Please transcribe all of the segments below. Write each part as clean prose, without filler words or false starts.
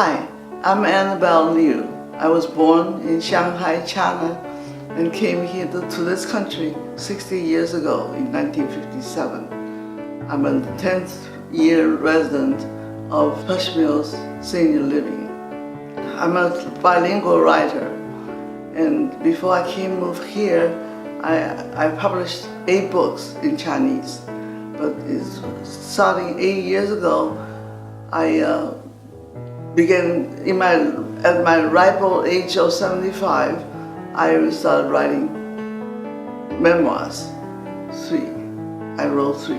Hi, I'm Annabel Liu. I was born in Shanghai, China, and came here to this country 60 years ago in 1957. I'm a 10th year resident of Pushmill's Senior Living. I'm a bilingual writer, and before I moved here, I published 8 books in Chinese. But starting 8 years ago, I began at my ripe old age of 75. I started writing memoirs. 3. I wrote 3.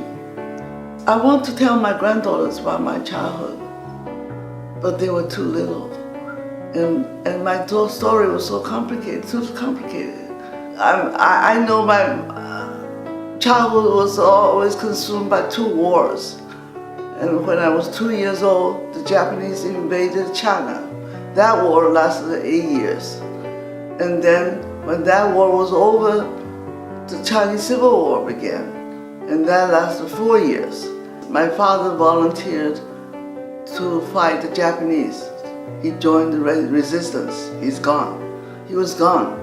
I want to tell my granddaughters about my childhood, but they were too little, and my story was so complicated, too complicated. I know my childhood was always consumed by 2 wars. And when I was 2 years old, the Japanese invaded China. That war lasted 8 years. And then when that war was over, the Chinese Civil War began. And that lasted 4 years. My father volunteered to fight the Japanese. He joined the resistance. He's gone. He was gone.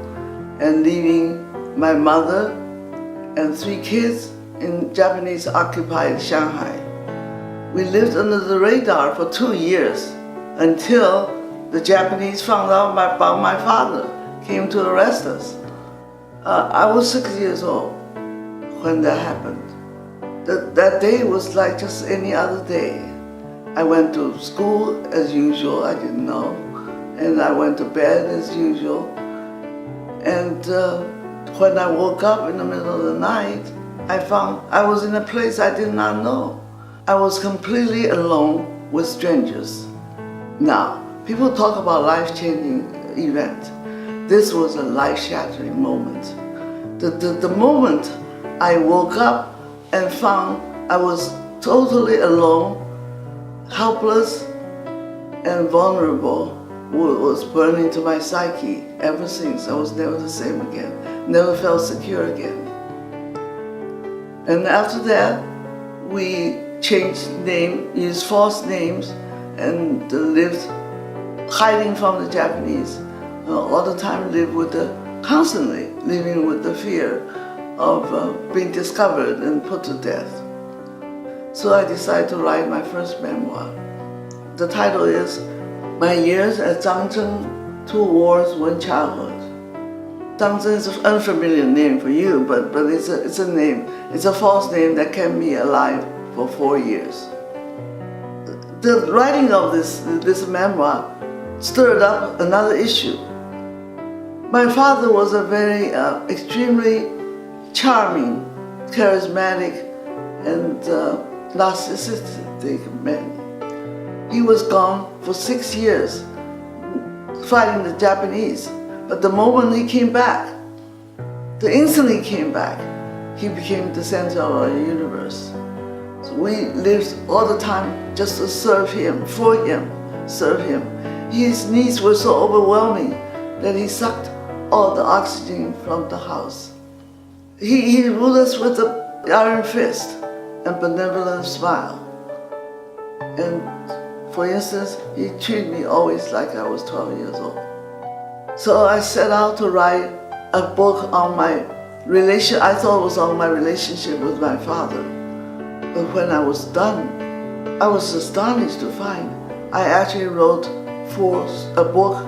And leaving my mother and 3 kids in Japanese-occupied Shanghai. We lived under the radar for 2 years until the Japanese found out about my father, came to arrest us. I was 6 years old when that happened. That day was like just any other day. I went to school as usual, I didn't know, and I went to bed as usual. And when I woke up in the middle of the night, I found I was in a place I did not know. I was completely alone with strangers. Now, people talk about life-changing event. This was a life-shattering moment. The moment I woke up and found I was totally alone, helpless, and vulnerable was burned into my psyche ever since. I was never the same again, never felt secure again. And after that, we changed name, used false names, and lived hiding from the Japanese. All the time constantly living with the fear of being discovered and put to death. So I decided to write my first memoir. The title is My Years at Zhangzheng, 2 Wars, 1 Childhood. Zhangzheng is an unfamiliar name for you, but it's a name. It's a false name that kept me alive for 4 years. The writing of this memoir stirred up another issue. My father was a very extremely charming, charismatic, and narcissistic man. He was gone for 6 years fighting the Japanese, but the moment he came back, the instant he came back, he became the center of our universe. So we lived all the time just to serve him, for him, serve him. His needs were so overwhelming that he sucked all the oxygen from the house. He ruled us with an iron fist and benevolent smile. And for instance, he treated me always like I was 12 years old. So I set out to write a book on my I thought it was on my relationship with my father. But when I was done, I was astonished to find I actually wrote a book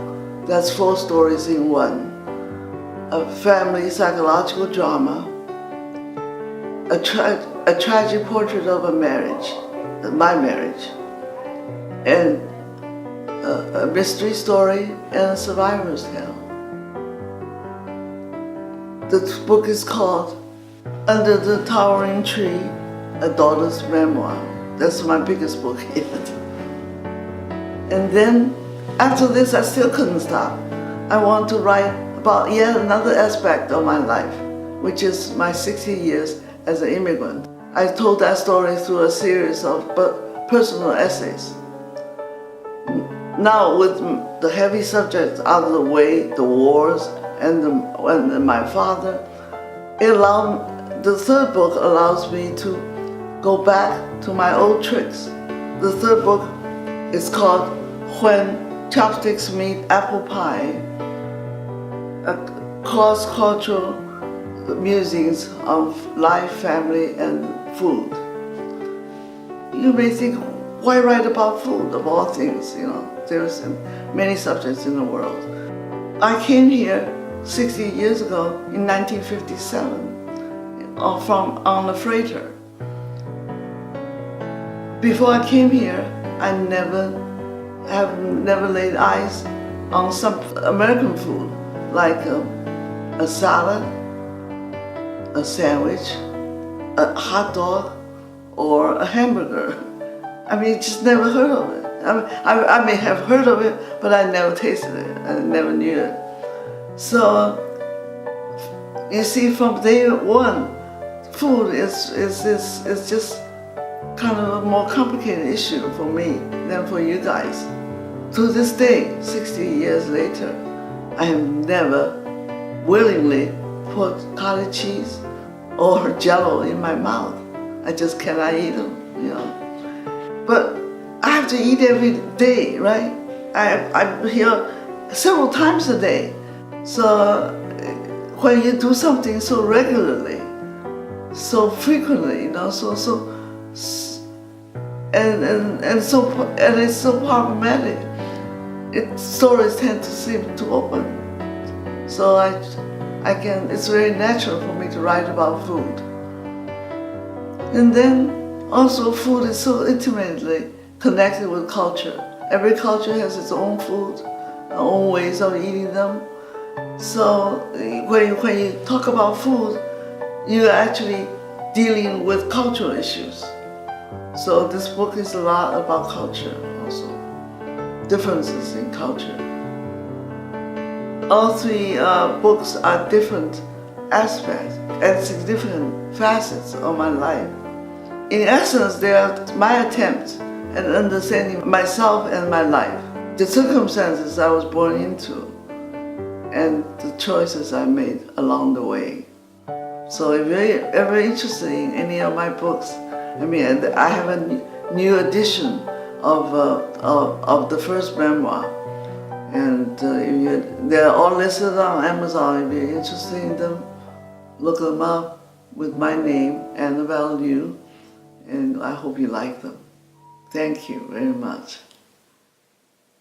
that's 4 stories in one. A family psychological drama, a tragic portrait of a marriage, my marriage, and a mystery story and a survivor's tale. The book is called Under the Towering Tree, A Daughter's Memoir. That's my biggest book yet. And then, after this, I still couldn't stop. I want to write about yet another aspect of my life, which is my 60 years as an immigrant. I told that story through a series of personal essays. Now, with the heavy subjects out of the way, the wars and my father, the 3rd book allows me to go back to my old tricks. The 3rd book is called when chopsticks meet apple pie, cross-cultural musings of life, family, and food. You may think, why write about food of all things? There's many subjects in the world. I came here 60 years ago in 1957 on a freighter. Before I came here, I have never laid eyes on some American food, like a salad, a sandwich, a hot dog, or a hamburger. I mean, just never heard of it. I may have heard of it, but I never tasted it. I never knew it. So, you see, from day one, food is just kind of a more complicated issue for me than for you guys. To this day, 60 years later, I have never willingly put cottage cheese or Jell-O in my mouth. I just cannot eat them, But I have to eat every day, right? I'm here several times a day. So when you do something so regularly, so frequently, and it's so problematic, stories tend to seem too open. So it's very natural for me to write about food. And then also food is so intimately connected with culture. Every culture has its own food, their own ways of eating them. So when you talk about food, you're actually dealing with cultural issues. So this book is a lot about culture also, differences in culture. All three books are different aspects and significant facets of my life. In essence, they are my attempt at understanding myself and my life, the circumstances I was born into, and the choices I made along the way. So if you're ever interested in any of my books, I have a new edition of the first memoir, and they're all listed on Amazon. If you're interested in them, look them up with my name, Annabel Liu, and I hope you like them. Thank you very much.